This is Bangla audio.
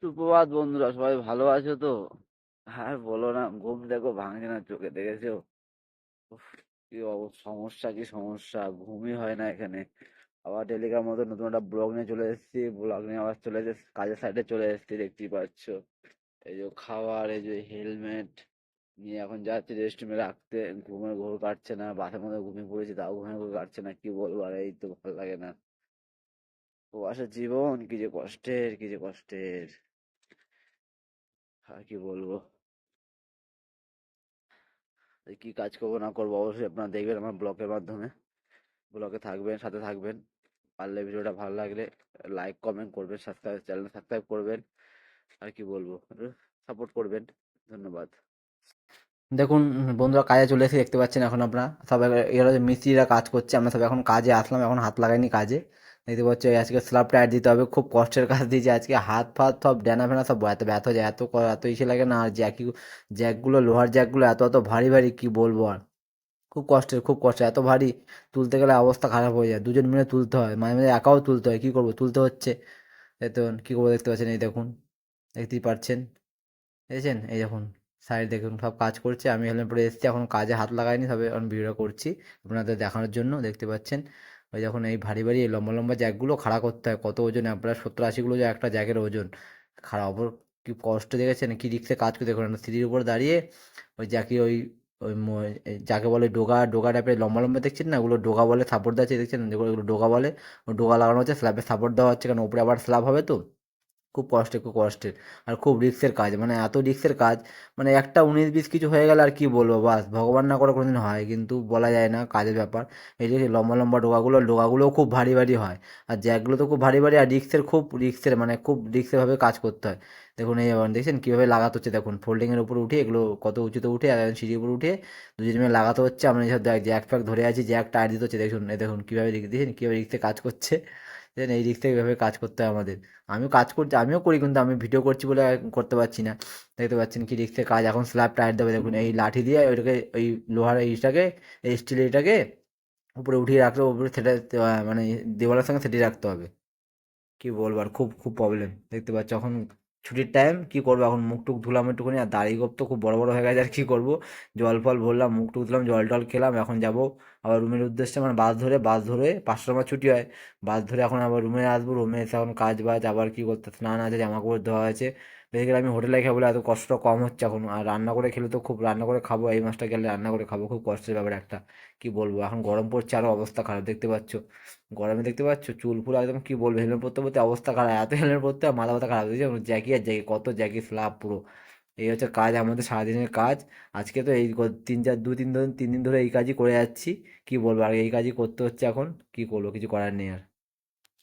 সুপ্রভাত বন্ধুরা, সবাই ভালো আছো তো? আর বলো না, ঘুম দেখো ভাঙছে না চোখে, দেখেছো? উফ, কি সমস্যা, কি সমস্যা, ঘুমই হয় না এখানে। আবার ডেলিকার মতো নতুন একটা ব্লগ নিয়ে চলে এসেছি, ব্লগ নিয়ে আবার চলে এসেছি, কাজের সাইডে চলে এসেছি, দেখতেই পাচ্ছ। এই যে খাবার, এই যে হেলমেট নিয়ে এখন যাচ্ছি রেস্টরুমে রাখতে। ঘুমের ঘোর কাটছে না, বাসের মধ্যে ঘুমিয়ে পড়েছি, তাও ঘুমের ঘোর কাটছে না, কি বলবো। আর এই তো ভালো লাগে না, প্রবাসের জীবন কি যে কষ্টের, কি যে কষ্টের, আর কি বলবো। এই কি কাজ করবো না করবো অবশ্যই আপনারা দেখবেন আমার ব্লগের মাধ্যমে। ব্লগে থাকবেন, সাথে থাকবেন। পারলে ভিডিওটা ভালো লাগলে লাইক কমেন্ট করবেন, সাবস্ক্রাইব, চ্যানেল সাবস্ক্রাইব করবেন। আর কি বলবো, সাপোর্ট করবেন। ধন্যবাদ। দেখুন বন্ধুরা, কাজে চলে এসে দেখতে পাচ্ছেন এখন আপনারা সবাই, এরা যে মিস্ত্রিরা কাজ করছে, আমরা সব এখন কাজে আসলাম, এখন হাত লাগাইনি কাজে। দেখতে পাচ্ছি আজকে স্ল্যাব টায়ার দিতে হবে, খুব কষ্টের কাজ দিয়েছে আজকে, হাত ফাত সব ডেনা ফেনা সব এত ব্যথা হয়ে যায়, এত ইসে লাগে না। আর জ্যাকগুলো, লোহার জ্যাকগুলো এত এত ভারী ভারী, কি বলবো আর। খুব কষ্টের, খুব কষ্ট, এত ভারী তুলতে গেলে অবস্থা খারাপ হয়ে যায়, দুজন মিলে তুলতে হয়, মাঝে মাঝে একাও তুলতে হয়, কি করবো, তুলতে হচ্ছে। দেখুন কি করবো, দেখতে পাচ্ছেন, এই দেখুন, দেখতেই পাচ্ছেন, দেখেছেন, এই দেখুন, সাইড দেখুন সব কাজ করছে, আমি হেলমেট পরে এসেছি, এখন কাজে হাত লাগাইনি, তবে এখন ভিডিও করছি আপনাদের দেখানোর জন্য, দেখতে পাচ্ছেন। ওই দেখুন, এই ভারী ভারী এই লম্বা লম্বা জ্যাকগুলো খাড়া করতে হয়, কত ওজন, প্রায় 70-80 কিলো যে একটা জ্যাকের ওজন, খাড়া অপর, কি কষ্ট দেখেছেন, কি রিক্সে কাজ করে, দেখুন একটা সিঁড়ির উপর দাঁড়িয়ে ওই জ্যাকি, ওই ওই যাকে বলে ডোগা, ডোগা টাইপের লম্বা লম্বা দেখছেন না, ওগুলো ডোগা বলে, সাপোর্ট দিচ্ছে দেখছেন, যেগুলো এগুলো ডোগা বলে। ও ডোগা লাগানো হচ্ছে, স্ল্যাবে সাপোর্ট দেওয়া হচ্ছে, কারণ উপরে আবার স্ল্যাব হবে তো। খুব কষ্টের, খুব কষ্টের, আর খুব রিস্কের কাজ, মানে এত রিস্কের কাজ, মানে একটা 19-20 কিছু হয়ে গেলে আর কি বলবো, বাস ভগবান না করে কোনোদিন হয়, কিন্তু বলা যায় না, কাজের ব্যাপার। এই যে লম্বা লম্বা ডোগাগুলোও খুব ভারী ভারী হয়, আর জ্যাকগুলো তো খুব ভারী ভারী, আর রিক্সের, খুব রিক্সের, মানে খুব রিক্সের ভাবে কাজ করতে হয়। দেখুন এই যেমন দেখছেন কীভাবে লাগাতে হচ্ছে, দেখুন ফোল্ডিংয়ের উপর উঠে, এগুলো কত উঁচুতে উঠে, আর সিঁড়ির উপর উঠে দুজন মিলে লাগাতে হচ্ছে, আমরা এইসব জ্যাক ফ্যাক ধরে আছি, জ্যাক টায়ার দিতে হচ্ছে, দেখুন এই দেখুন কীভাবে দেখছেন, কীভাবে রিক্সে কাজ করছে। দেখেন এই রিক্সে এইভাবে কাজ করতে হয় আমাদের। আমিও কাজ করছি, আমিও করি, কিন্তু আমি ভিডিও করছি বলে আর করতে পারছি না। দেখতে পাচ্ছেন কি রিক্সের কাজ, এখন স্ল্যাব টায়ার দেবে, দেখুন এই লাঠি দিয়ে ওইটাকে, ওই লোহার এইটাকে, এই স্টিলের এটাকে উপরে উঠিয়ে রাখতে হবে, উপরে সেটা মানে দেওয়ালের সঙ্গে সেটিয়ে রাখতে হবে। কি বলবো আর, খুব খুব প্রবলেম, দেখতে পাচ্ছ এখন ছুটির টাইম, কি করবো, এখন মুখ টুক ধুলাম একটুখানি, আর দাড়ি গোপ তো খুব বড় বড় হয়ে গেছে, আর কি করবো। জল ফল ভরলাম, মুখ টুক ধুলাম, জল টল খেলাম, এখন যাব আবার রুমের উদ্দেশ্যে, মানে বাস ধরে 5টার সময় ছুটি হয়, বাস ধরে এখন আবার রুমে আসবো, রুমে এসে এখন কাজ বাজ, আবার কি করতে, স্নান আছে, জামা কাপড় ধোয়া আছে। দেখে গেলে আমি হোটেলে খাবো বলে এত কষ্ট কম হচ্ছে এখন, আর রান্না করে খেলে তো খুব, রান্না করে খাবো, এই মাসটা গেলে রান্না করে খাবো, খুব কষ্টের ব্যাপার একটা। কি বলবো, এখন গরম পড়ছে, আরো অবস্থা খারাপ, দেখতে পাচ্ছ গরমে, দেখতে পাচ্ছ চুল ফুল একদম, কি বলবো, হেলমেট পরতে পরতে অবস্থা খারাপ, এত হেলমেট পরতে আর মাথা ব্যথা খারাপ হয়ে যাচ্ছে, জ্যাকি আর জ্যাকি, কত জ্যাকি স্লাব পুরো। এই হচ্ছে কাজ, আমাদের সারাদিনের কাজ। আজকে তো এই 3-4 2-3 দিন 3 দিন ধরে এই কাজই করে যাচ্ছি, কি বলবো, আর এই কাজই করতে হচ্ছে এখন, কি করবো, কিছু করার নেই আর।